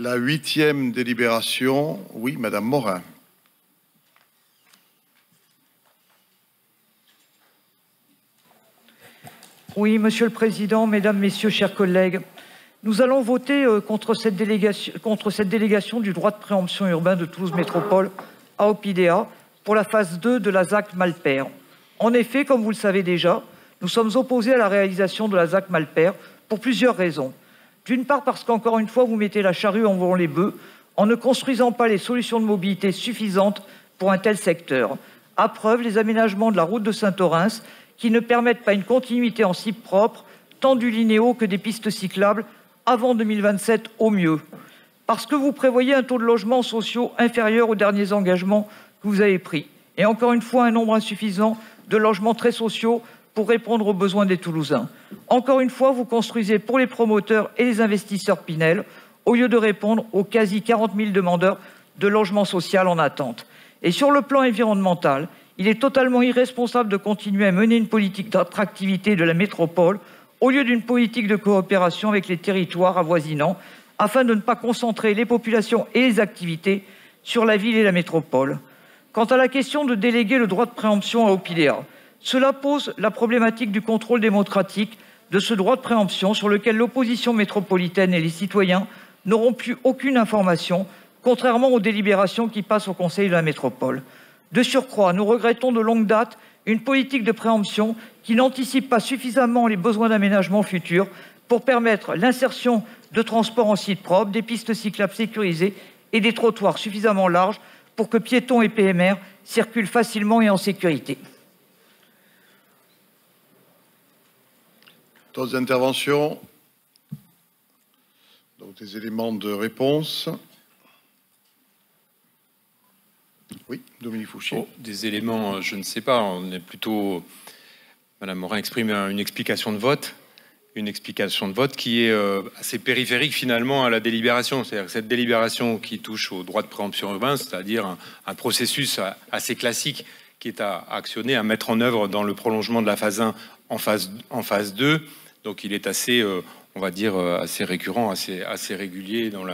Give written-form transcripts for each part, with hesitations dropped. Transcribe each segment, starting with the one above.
La 8e délibération, oui, Madame Morin. Oui, Monsieur le Président, Mesdames, Messieurs, chers collègues, nous allons voter contre cette délégation du droit de préemption urbain de Toulouse Métropole à Opidea pour la phase 2 de la ZAC Malper. En effet, comme vous le savez déjà, nous sommes opposés à la réalisation de la ZAC Malper pour plusieurs raisons. D'une part, parce qu'encore une fois, vous mettez la charrue avant les bœufs en ne construisant pas les solutions de mobilité suffisantes pour un tel secteur. À preuve, les aménagements de la route de Saint-Orens qui ne permettent pas une continuité en site propre, tant du linéo que des pistes cyclables, avant 2027 au mieux. Parce que vous prévoyez un taux de logements sociaux inférieur aux derniers engagements que vous avez pris. Et encore une fois, un nombre insuffisant de logements très sociaux pour répondre aux besoins des Toulousains. Encore une fois, vous construisez pour les promoteurs et les investisseurs Pinel, au lieu de répondre aux quasi 40 000 demandeurs de logement social en attente. Et sur le plan environnemental, il est totalement irresponsable de continuer à mener une politique d'attractivité de la métropole au lieu d'une politique de coopération avec les territoires avoisinants, afin de ne pas concentrer les populations et les activités sur la ville et la métropole. Quant à la question de déléguer le droit de préemption à Opidea, cela pose la problématique du contrôle démocratique de ce droit de préemption sur lequel l'opposition métropolitaine et les citoyens n'auront plus aucune information, contrairement aux délibérations qui passent au Conseil de la métropole. De surcroît, nous regrettons de longue date une politique de préemption qui n'anticipe pas suffisamment les besoins d'aménagement futurs pour permettre l'insertion de transports en site propre, des pistes cyclables sécurisées et des trottoirs suffisamment larges pour que piétons et PMR circulent facilement et en sécurité. D'autres interventions? Donc des éléments de réponse. Oui, Dominique Fouchier. Oh, des éléments, je ne sais pas. On est plutôt. Madame Morin exprime une explication de vote. Une explication de vote qui est assez périphérique finalement à la délibération. C'est-à-dire que cette délibération qui touche au droit de préemption urbain, c'est-à-dire un processus assez classique qui est à actionner, à mettre en œuvre dans le prolongement de la phase 1 en phase 2. Donc il est assez, on va dire, assez récurrent, assez régulier dans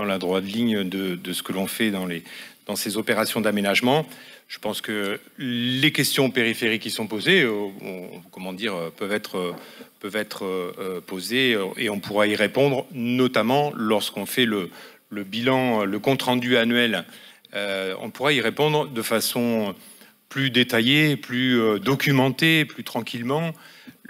la droite ligne de ce que l'on fait dans ces opérations d'aménagement. Je pense que les questions périphériques qui sont posées, comment dire, peuvent être posées et on pourra y répondre, notamment lorsqu'on fait le bilan, le compte rendu annuel. On pourra y répondre de façon plus détaillée, plus documentée, plus tranquillement,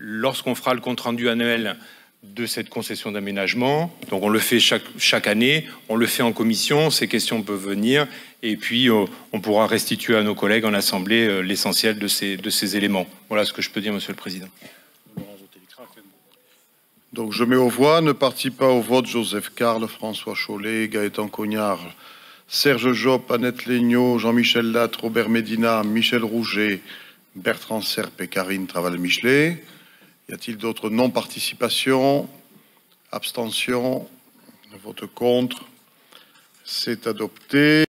lorsqu'on fera le compte rendu annuel de cette concession d'aménagement. Donc on le fait chaque année, on le fait en commission, ces questions peuvent venir et puis on pourra restituer à nos collègues en assemblée l'essentiel de ces éléments. Voilà ce que je peux dire, Monsieur le Président. Donc je mets aux voix, ne participent pas au vote Joseph Carle, François Chollet, Gaëtan Cognard, Serge Job, Annette Legnaud, Jean-Michel Latte, Robert Médina, Michel Rouget, Bertrand Serpe et Karine Traval-Michelet. Y a-t-il d'autres non-participations? Abstentions? Vote contre? C'est adopté.